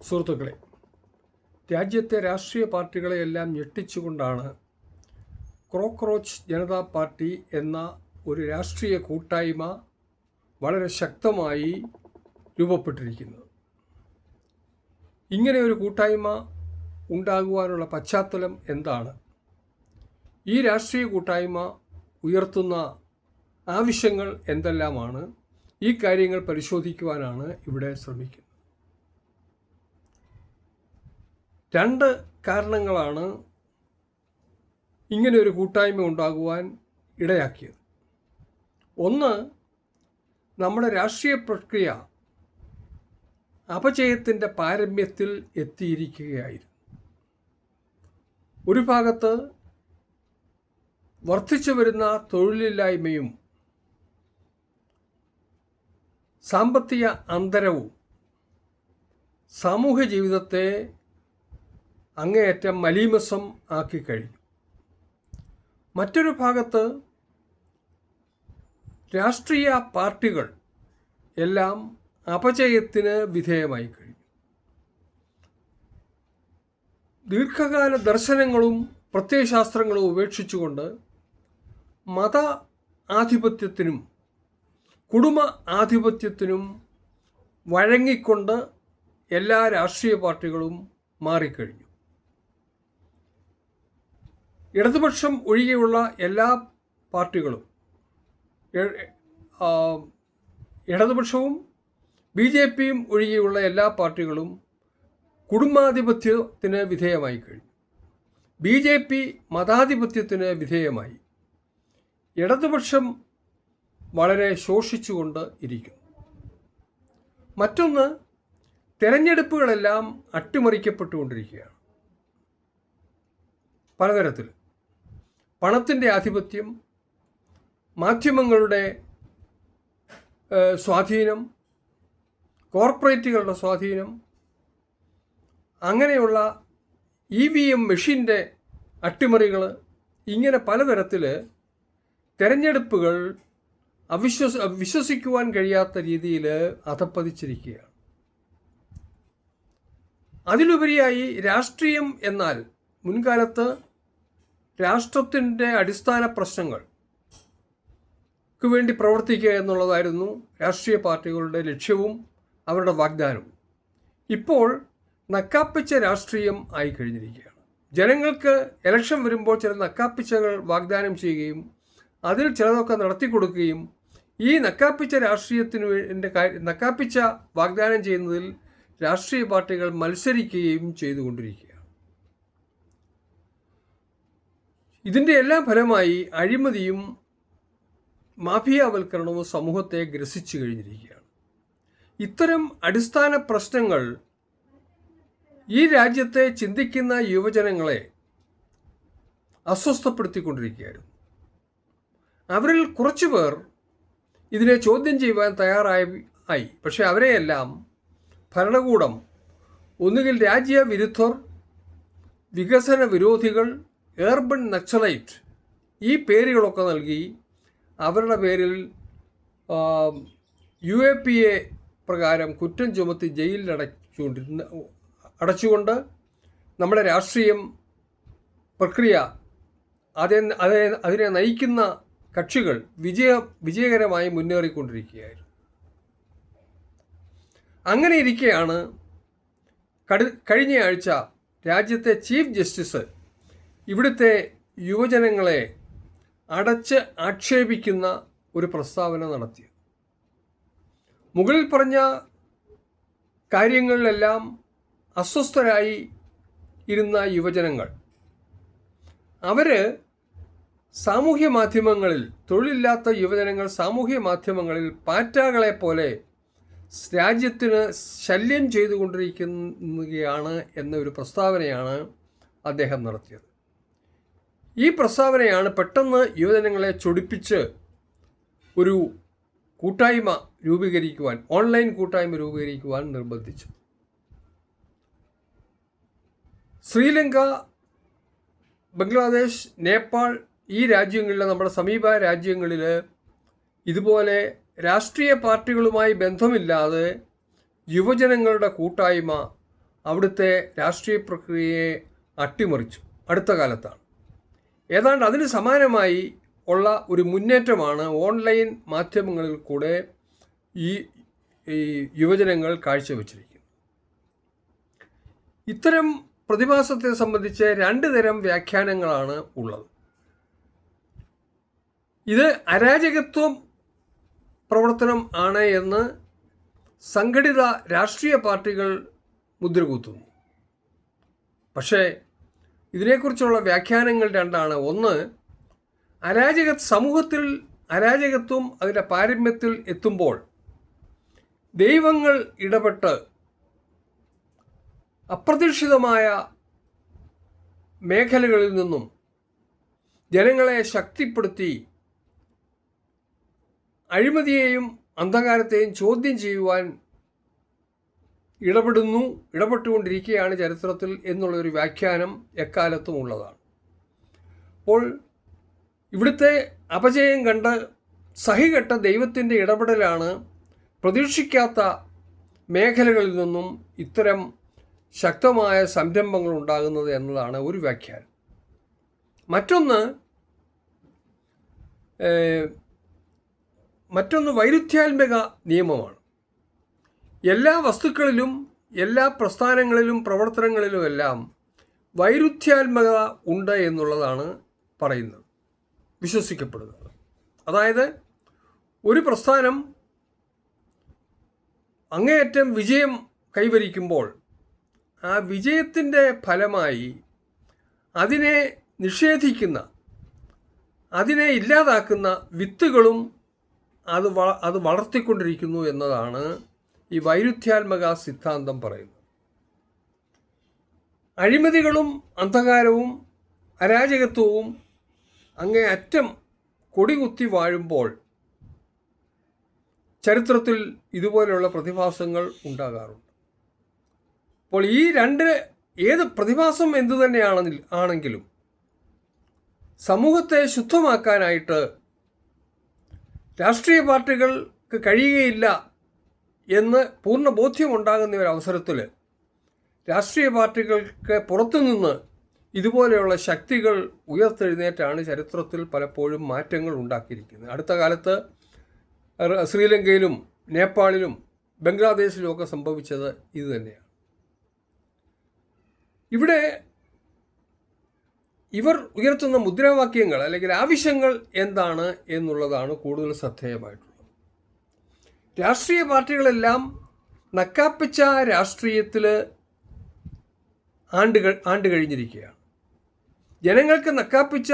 സുഹൃത്തുക്കളെ, രാജ്യത്തെ രാഷ്ട്രീയ പാർട്ടികളെയെല്ലാം ഞെട്ടിച്ചുകൊണ്ടാണ് കോക്രോച്ച് ജനതാ പാർട്ടി എന്ന ഒരു രാഷ്ട്രീയ കൂട്ടായ്മ വളരെ ശക്തമായി രൂപപ്പെട്ടിരിക്കുന്നത്. ഇങ്ങനെ ഒരു കൂട്ടായ്മ ഉണ്ടാകുവാനുള്ള പശ്ചാത്തലം എന്താണ്? ഈ രാഷ്ട്രീയ കൂട്ടായ്മ ഉയർത്തുന്ന ആവശ്യങ്ങൾ എന്തെല്ലാമാണ്? ഈ കാര്യങ്ങൾ പരിശോധിക്കുവാനാണ് ഇവിടെ ശ്രമിക്കുന്നത്. രണ്ട് കാരണങ്ങളാണ് ഇങ്ങനെ ഒരു കൂട്ടായ്മ ഉണ്ടാകുവാൻ ഇടയാക്കിയത്. ഒന്ന്, നമ്മുടെ രാഷ്ട്രീയ പ്രക്രിയ അപജയത്തിൻ്റെ പാരമ്യത്തിൽ എത്തിയിരിക്കുകയായിരുന്നു. ഒരു ഭാഗത്ത് വർദ്ധിച്ചു വരുന്ന തൊഴിലില്ലായ്മയും സാമ്പത്തിക അന്തരവും സാമൂഹ്യ ജീവിതത്തെ അങ്ങേയറ്റം മലീമസം ആക്കി കഴിഞ്ഞു. മറ്റൊരു ഭാഗത്ത് രാഷ്ട്രീയ പാർട്ടികൾ എല്ലാം അപജയത്തിന് വിധേയമായി കഴിഞ്ഞു. ദീർഘകാല ദർശനങ്ങളും പ്രത്യയശാസ്ത്രങ്ങളും ഉപേക്ഷിച്ചുകൊണ്ട് മത ആധിപത്യത്തിനും കുടുംബ ആധിപത്യത്തിനും വഴങ്ങിക്കൊണ്ട് എല്ലാ രാഷ്ട്രീയ പാർട്ടികളും മാറിക്കഴിഞ്ഞു. ഇടതുപക്ഷം ഒഴികെയുള്ള എല്ലാ പാർട്ടികളും, ഇടതുപക്ഷവും BJPയും ഒഴികെയുള്ള എല്ലാ പാർട്ടികളും കുടുംബാധിപത്യത്തിന് വിധേയമായി കഴിഞ്ഞു. BJP മതാധിപത്യത്തിന് വിധേയമായി. ഇടതുപക്ഷം വളരെ ശോഷിച്ചുകൊണ്ട് ഇരിക്കുന്നു. മറ്റൊന്ന്, തെരഞ്ഞെടുപ്പുകളെല്ലാം അട്ടിമറിക്കപ്പെട്ടുകൊണ്ടിരിക്കുകയാണ്. പലതരത്തിൽ പണത്തിൻ്റെ ആധിപത്യം, മാധ്യമങ്ങളുടെ സ്വാധീനം, കോർപ്പറേറ്റുകളുടെ സ്വാധീനം, അങ്ങനെയുള്ള EVM മെഷീൻ്റെ അട്ടിമറികൾ, ഇങ്ങനെ പലതരത്തിൽ തെരഞ്ഞെടുപ്പുകൾ വിശ്വസിക്കുവാൻ കഴിയാത്ത രീതിയിൽ അധപ്പതിച്ചിരിക്കുകയാണ്. അതിലുപരിയായി രാഷ്ട്രീയം എന്നാൽ മുൻകാലത്ത് രാഷ്ട്രത്തിൻ്റെ അടിസ്ഥാന പ്രശ്നങ്ങൾക്ക് വേണ്ടി പ്രവർത്തിക്കുക എന്നുള്ളതായിരുന്നു രാഷ്ട്രീയ പാർട്ടികളുടെ ലക്ഷ്യവും അവരുടെ വാഗ്ദാനവും. ഇപ്പോൾ നക്കാപ്പിച്ച രാഷ്ട്രീയം ആയിക്കഴിഞ്ഞിരിക്കുകയാണ്. ജനങ്ങൾക്ക് ഇലക്ഷൻ വരുമ്പോൾ ചില നക്കാപ്പിച്ചകൾ വാഗ്ദാനം ചെയ്യുകയും അതിൽ ചിലതൊക്കെ നടത്തിക്കൊടുക്കുകയും ഈ നക്കാപ്പിച്ച നക്കാപ്പിച്ച വാഗ്ദാനം ചെയ്യുന്നതിൽ രാഷ്ട്രീയ പാർട്ടികൾ മത്സരിക്കുകയും ചെയ്തുകൊണ്ടിരിക്കുകയാണ്. ഇതിൻ്റെ എല്ലാം ഫലമായി അഴിമതിയും മാഫിയാവൽക്കരണവും സമൂഹത്തെ ഗ്രസിച്ചു കഴിഞ്ഞിരിക്കുകയാണ്. ഇത്തരം അടിസ്ഥാന പ്രശ്നങ്ങൾ ഈ രാജ്യത്തെ ചിന്തിക്കുന്ന യുവജനങ്ങളെ അസ്വസ്ഥപ്പെടുത്തിക്കൊണ്ടിരിക്കുകയായിരുന്നു. അവരിൽ കുറച്ചു പേർ ഇതിനെ ചോദ്യം ചെയ്യുവാൻ തയ്യാറായി. പക്ഷേ അവരെയെല്ലാം ഭരണകൂടം ഒന്നുകിൽ രാജ്യവിരുദ്ധർ, വികസന വിരോധികൾ, ഏർബൺ നക്സലൈറ്റ് ഈ പേരുകളൊക്കെ നൽകി അവരുടെ പേരിൽ UAPA പ്രകാരം കുറ്റം ചുമത്തി ജയിലിൽ അടച്ചുകൊണ്ട് നമ്മുടെ രാഷ്ട്രീയം പ്രക്രിയ അതിനെ നയിക്കുന്ന കക്ഷികൾ വിജയകരമായി മുന്നേറിക്കൊണ്ടിരിക്കുകയായിരുന്നു. അങ്ങനെ ഇരിക്കെയാണ് കഴിഞ്ഞയാഴ്ച രാജ്യത്തെ ചീഫ് ജസ്റ്റിസ് ഇവിടുത്തെ യുവജനങ്ങളെ അടച്ച് ആക്ഷേപിക്കുന്ന ഒരു പ്രസ്താവന നടത്തിയത്. മുകളിൽ പറഞ്ഞ കാര്യങ്ങളിലെല്ലാം അസ്വസ്ഥരായി ഇരുന്ന യുവജനങ്ങൾ അവർ സാമൂഹ്യ മാധ്യമങ്ങളിൽ, തൊഴിലില്ലാത്ത യുവജനങ്ങൾ സാമൂഹ്യ മാധ്യമങ്ങളിൽ പാറ്റാകളെ പോലെ രാജ്യത്തിന് ശല്യം ചെയ്തുകൊണ്ടിരിക്കുകയാണ് എന്നൊരു പ്രസ്താവനയാണ് അദ്ദേഹം നടത്തിയത്. ഈ പ്രസ്താവനയാണ് പെട്ടെന്ന് യുവജനങ്ങളെ ചൊടിപ്പിച്ച് ഒരു കൂട്ടായ്മ രൂപീകരിക്കുവാൻ, ഓൺലൈൻ കൂട്ടായ്മ രൂപീകരിക്കുവാൻ നിർബന്ധിച്ചു. ശ്രീലങ്ക, ബംഗ്ലാദേശ്, നേപ്പാൾ ഈ രാജ്യങ്ങളിലെ, നമ്മുടെ സമീപ രാജ്യങ്ങളിൽ ഇതുപോലെ രാഷ്ട്രീയ പാർട്ടികളുമായി ബന്ധമില്ലാതെ യുവജനങ്ങളുടെ കൂട്ടായ്മ അവിടുത്തെ രാഷ്ട്രീയ പ്രക്രിയയെ അട്ടിമറിച്ചു. അടുത്ത കാലത്താണ്. ഏതാണ്ട് അതിന് സമാനമായി ഉള്ള ഒരു മുന്നേറ്റമാണ് ഓൺലൈൻ മാധ്യമങ്ങളിൽ കൂടെ ഈ യുവജനങ്ങൾ കാഴ്ചവെച്ചിരിക്കുന്നത്. ഇത്തരം പ്രതിഭാസത്തെ സംബന്ധിച്ച് രണ്ട് തരം വ്യാഖ്യാനങ്ങളാണ് ഉള്ളത്. ഇത് അരാജകത്വം പ്രവർത്തനം ആണ് എന്ന് സംഘടിത രാഷ്ട്രീയ പാർട്ടികൾ മുദ്രകുത്തുന്നു. പക്ഷേ ഇതിനെക്കുറിച്ചുള്ള വ്യാഖ്യാനങ്ങൾ രണ്ടാണ്. ഒന്ന്, സമൂഹത്തിൽ അരാജകത്വം അതിൻ്റെ പാരമ്യത്തിൽ എത്തുമ്പോൾ ദൈവങ്ങൾ ഇടപെട്ട് അപ്രതീക്ഷിതമായ മേഖലകളിൽ നിന്നും ജനങ്ങളെ ശക്തിപ്പെടുത്തി അഴിമതിയെയും അന്ധകാരത്തെയും ചോദ്യം ചെയ്യുവാൻ ഇടപെട്ടുകൊണ്ടിരിക്കുകയാണ് ചരിത്രത്തിൽ എന്നുള്ളൊരു വ്യാഖ്യാനം എക്കാലത്തും ഉള്ളതാണ്. അപ്പോൾ ഇവിടുത്തെ അപജയം കണ്ട് സഹികെട്ട ദൈവത്തിൻ്റെ ഇടപെടലാണ് പ്രതീക്ഷിക്കാത്ത മേഖലകളിൽ നിന്നും ഇത്തരം ശക്തമായ സംരംഭങ്ങൾ ഉണ്ടാകുന്നത് എന്നതാണ് ഒരു വ്യാഖ്യാനം. മറ്റൊന്ന് വൈരുദ്ധ്യാത്മക നിയമമാണ്. എല്ലാ വസ്തുക്കളിലും എല്ലാ പ്രസ്ഥാനങ്ങളിലും പ്രവർത്തനങ്ങളിലുമെല്ലാം വൈരുദ്ധ്യാത്മകത ഉണ്ട് എന്നുള്ളതാണ് പറയുന്നത്, വിശ്വസിക്കപ്പെടുന്നത്. അതായത് ഒരു പ്രസ്ഥാനം അങ്ങേയറ്റം വിജയം കൈവരിക്കുമ്പോൾ ആ വിജയത്തിൻ്റെ ഫലമായി അതിനെ നിഷേധിക്കുന്ന, അതിനെ ഇല്ലാതാക്കുന്ന വിത്തുകളും അത് വളർത്തിക്കൊണ്ടിരിക്കുന്നു എന്നതാണ് ഈ വൈരുദ്ധ്യാത്മക സിദ്ധാന്തം പറയുന്നത്. അഴിമതികളും അന്ധകാരവും അരാജകത്വവും അങ്ങേയറ്റം കൊടികുത്തി വാഴുമ്പോൾ ചരിത്രത്തിൽ ഇതുപോലെയുള്ള പ്രതിഭാസങ്ങൾ ഉണ്ടാകാറുണ്ട്. അപ്പോൾ ഈ ഏത് പ്രതിഭാസം എന്തു തന്നെയാണെങ്കിലും സമൂഹത്തെ ശുദ്ധമാക്കാനായിട്ട് രാഷ്ട്രീയ പാർട്ടികൾക്ക് കഴിയുകയില്ല എന്ന് പൂർണ്ണ ബോധ്യമുണ്ടാകുന്ന ഒരു അവസരത്തിൽ രാഷ്ട്രീയ പാർട്ടികൾക്ക് പുറത്തുനിന്ന് ഇതുപോലെയുള്ള ശക്തികൾ ഉയർത്തെഴുന്നേറ്റാണ് ചരിത്രത്തിൽ പലപ്പോഴും മാറ്റങ്ങൾ ഉണ്ടാക്കിയിരിക്കുന്നത്. അടുത്ത കാലത്ത് ശ്രീലങ്കയിലും നേപ്പാളിലും ബംഗ്ലാദേശിലും ഒക്കെ സംഭവിച്ചത് ഇത് തന്നെയാണ്. ഇവിടെ ഇവർ ഉയർത്തുന്ന മുദ്രാവാക്യങ്ങൾ അല്ലെങ്കിൽ ആവശ്യങ്ങൾ എന്താണ് എന്നുള്ളതാണ് കൂടുതൽ ശ്രദ്ധേയമായിട്ടുള്ളത്. രാഷ്ട്രീയ പാർട്ടികളെല്ലാം നക്കാപ്പിച്ച രാഷ്ട്രീയത്തിൽ ആണ്ട് കഴിഞ്ഞിരിക്കുകയാണ്. ജനങ്ങൾക്ക് നക്കാപ്പിച്ച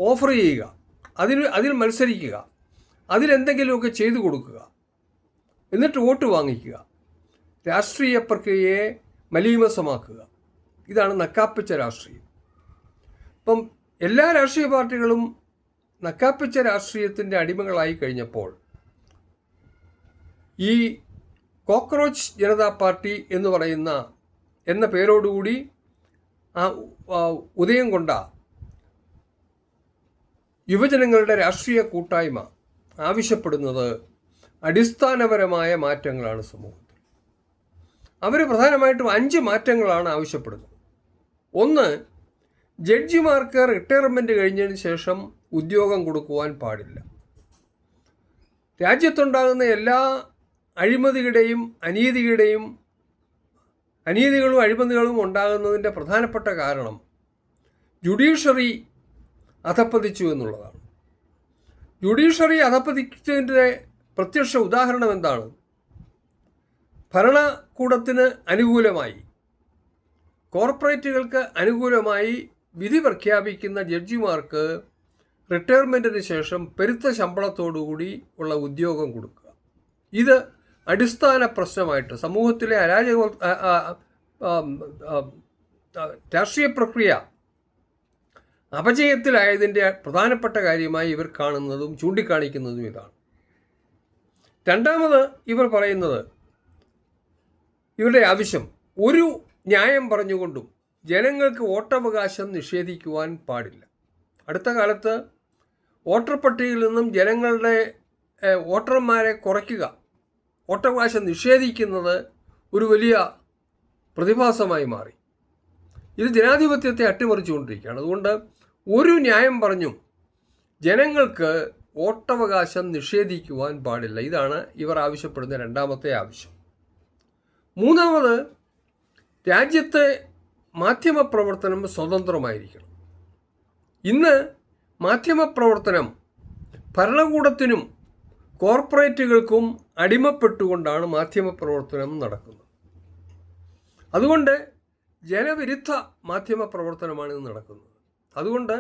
ഓഫർ ചെയ്യുക, അതിൽ മത്സരിക്കുക, അതിലെന്തെങ്കിലുമൊക്കെ ചെയ്തു കൊടുക്കുക, എന്നിട്ട് വോട്ട് വാങ്ങിക്കുക, രാഷ്ട്രീയ പ്രക്രിയയെ മലീമസമാക്കുക. ഇതാണ് നക്കാപ്പിച്ച രാഷ്ട്രീയം. അപ്പം എല്ലാ രാഷ്ട്രീയ പാർട്ടികളും നക്കാപ്പിച്ച രാഷ്ട്രീയത്തിൻ്റെ അടിമകളായി കഴിഞ്ഞപ്പോൾ ഈ കോക്രോച്ച് ജനതാ പാർട്ടി എന്ന പേരോടുകൂടി ഉദയം കൊണ്ട യുവജനങ്ങളുടെ രാഷ്ട്രീയ കൂട്ടായ്മ ആവശ്യപ്പെടുന്നത് അടിസ്ഥാനപരമായ മാറ്റങ്ങളാണ് സമൂഹത്തിൽ. അവർ പ്രധാനമായിട്ടും 5 മാറ്റങ്ങളാണ് ആവശ്യപ്പെടുന്നത്. ഒന്ന്, ജഡ്ജിമാർക്ക് റിട്ടയർമെൻറ്റ് കഴിഞ്ഞതിന് ശേഷം ഉദ്യോഗം കൊടുക്കുവാൻ പാടില്ല. രാജ്യത്തുണ്ടാകുന്ന എല്ലാ അഴിമതികളുടെയും അനീതികളും അഴിമതികളും ഉണ്ടാകുന്നതിൻ്റെ പ്രധാനപ്പെട്ട കാരണം ജുഡീഷ്യറി അധപ്പതിച്ചു എന്നുള്ളതാണ്. ജുഡീഷ്യറി അധപ്പതിച്ചതിൻ്റെ പ്രത്യക്ഷ ഉദാഹരണം എന്താണ്? ഭരണകൂടത്തിന് അനുകൂലമായി, കോർപ്പറേറ്റുകൾക്ക് അനുകൂലമായി വിധി പ്രഖ്യാപിക്കുന്ന ജഡ്ജിമാർക്ക് റിട്ടയർമെൻറ്റിന് ശേഷം പെരുത്ത ശമ്പളത്തോടുകൂടി ഉള്ള ഉദ്യോഗം കൊടുക്കുക. ഇത് അടിസ്ഥാന പ്രശ്നമായിട്ട് സമൂഹത്തിലെ രാഷ്ട്രീയ പ്രക്രിയ അപജയത്തിലായതിൻ്റെ പ്രധാനപ്പെട്ട കാര്യമായി ഇവർ കാണുന്നതും ചൂണ്ടിക്കാണിക്കുന്നതും ഇതാണ്. രണ്ടാമത് ഇവർ പറയുന്നത്, ഇവരുടെ ആവശ്യം ഒരു ന്യായം പറഞ്ഞുകൊണ്ടും ജനങ്ങൾക്ക് വോട്ടവകാശം നിഷേധിക്കുവാൻ പാടില്ല. അടുത്ത കാലത്ത് വോട്ടർ പട്ടികയിൽ നിന്നും ജനങ്ങളുടെ വോട്ടർമാരെ കുറയ്ക്കുക, വോട്ടവകാശം നിഷേധിക്കുന്നത് ഒരു വലിയ പ്രതിഭാസമായി മാറി. ഇത് ജനാധിപത്യത്തെ അട്ടിമറിച്ചുകൊണ്ടിരിക്കുകയാണ്. അതുകൊണ്ട് ഒരു ന്യായം പറഞ്ഞും ജനങ്ങൾക്ക് വോട്ടവകാശം നിഷേധിക്കുവാൻ പാടില്ല. ഇതാണ് ഇവർ ആവശ്യപ്പെടുന്ന രണ്ടാമത്തെ ആവശ്യം. മൂന്നാമത്, രാജ്യത്തെ മാധ്യമപ്രവർത്തനം സ്വതന്ത്രമായിരിക്കണം. ഇന്ന് മാധ്യമപ്രവർത്തനം ഭരണകൂടത്തിനും കോർപ്പറേറ്റുകൾക്കും അടിമപ്പെട്ടുകൊണ്ടാണ് മാധ്യമപ്രവർത്തനം നടക്കുന്നത്. അതുകൊണ്ട് ജനവിരുദ്ധ മാധ്യമപ്രവർത്തനമാണ് ഇന്ന് നടക്കുന്നത്. അതുകൊണ്ട്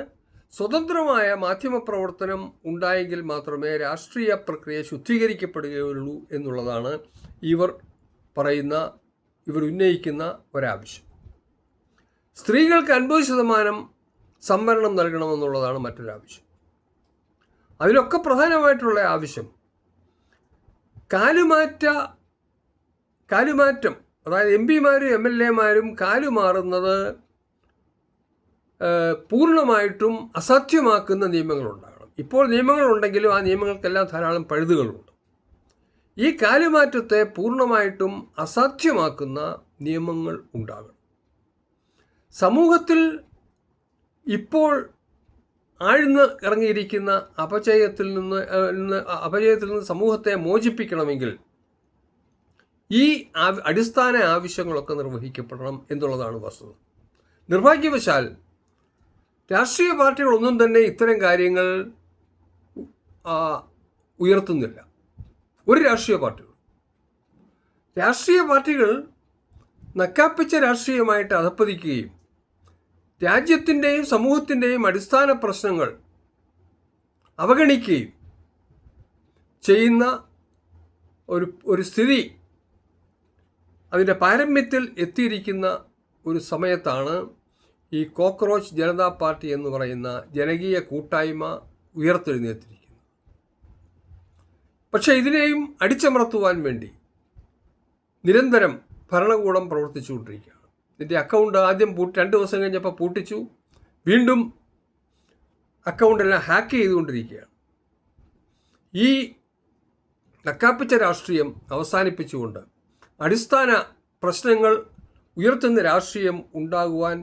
സ്വതന്ത്രമായ മാധ്യമപ്രവർത്തനം ഉണ്ടായെങ്കിൽ മാത്രമേ രാഷ്ട്രീയ പ്രക്രിയ ശുദ്ധീകരിക്കപ്പെടുകയുള്ളൂ എന്നുള്ളതാണ് ഇവർ ഉന്നയിക്കുന്ന ഒരാവശ്യം. സ്ത്രീകൾക്ക് 50% സംവരണം നൽകണമെന്നുള്ളതാണ് മറ്റൊരാവശ്യം. അതിലൊക്കെ പ്രധാനമായിട്ടുള്ള ആവശ്യം കാലുമാറ്റം, അതായത് MP-മാരും MLA-മാരും കാലുമാറുന്നത് പൂർണ്ണമായിട്ടും അസാധ്യമാക്കുന്ന നിയമങ്ങളുണ്ടാകണം. ഇപ്പോൾ നിയമങ്ങളുണ്ടെങ്കിലും ആ നിയമങ്ങൾക്കെല്ലാം ധാരാളം പഴുതുകളുണ്ട്. ഈ കാലുമാറ്റത്തെ പൂർണ്ണമായിട്ടും അസാധ്യമാക്കുന്ന നിയമങ്ങൾ ഉണ്ടാകണം. സമൂഹത്തിൽ ഇപ്പോൾ ആഴ്ന്ന് ഇറങ്ങിയിരിക്കുന്ന അപചയത്തിൽ നിന്ന് സമൂഹത്തെ മോചിപ്പിക്കണമെങ്കിൽ ഈ അടിസ്ഥാന ആവശ്യങ്ങളൊക്കെ നിർവഹിക്കപ്പെടണം എന്നുള്ളതാണ് വസ്തുത. നിർഭാഗ്യവശാൽ രാഷ്ട്രീയ പാർട്ടികളൊന്നും തന്നെ ഇത്തരം കാര്യങ്ങൾ ഉയർത്തുന്നില്ല. ഒരു രാഷ്ട്രീയ പാർട്ടികൾ നക്കാപ്പിച്ച രാഷ്ട്രീയമായിട്ട് അധപ്പതിക്കുകയും രാജ്യത്തിൻ്റെയും സമൂഹത്തിൻ്റെയും അടിസ്ഥാന പ്രശ്നങ്ങൾ അവഗണിക്കുകയും ചെയ്യുന്ന ഒരു സ്ഥിതി അതിൻ്റെ പാരമ്യത്തിൽ എത്തിയിരിക്കുന്ന ഒരു സമയത്താണ് ഈ കോക്രോച്ച് ജനതാ പാർട്ടി എന്ന് പറയുന്ന ജനകീയ കൂട്ടായ്മ ഉയർത്തെഴുന്നേറ്റിരിക്കുന്നത്. പക്ഷേ ഇതിനെയും അടിച്ചമർത്തുവാൻ വേണ്ടി നിരന്തരം ഭരണകൂടം പ്രവർത്തിച്ചുകൊണ്ടിരിക്കുകയാണ്. ഇതിൻ്റെ അക്കൗണ്ട് ആദ്യം 2 ദിവസം കഴിഞ്ഞപ്പോൾ പൂട്ടിച്ചു, വീണ്ടും അക്കൗണ്ടെല്ലാം ഹാക്ക് ചെയ്തുകൊണ്ടിരിക്കുകയാണ്. ഈ നക്കാപ്പിച്ച രാഷ്ട്രീയം അവസാനിപ്പിച്ചുകൊണ്ട് അടിസ്ഥാന പ്രശ്നങ്ങൾ ഉയർത്തുന്ന രാഷ്ട്രീയം ഉണ്ടാകുവാൻ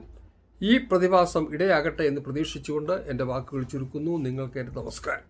ഈ പ്രതിഭാസം ഇടയാകട്ടെ എന്ന് പ്രതീക്ഷിച്ചുകൊണ്ട് എൻ്റെ വാക്കുകൾ ചുരുക്കുന്നു. നിങ്ങൾക്ക് എൻ്റെ നമസ്കാരം.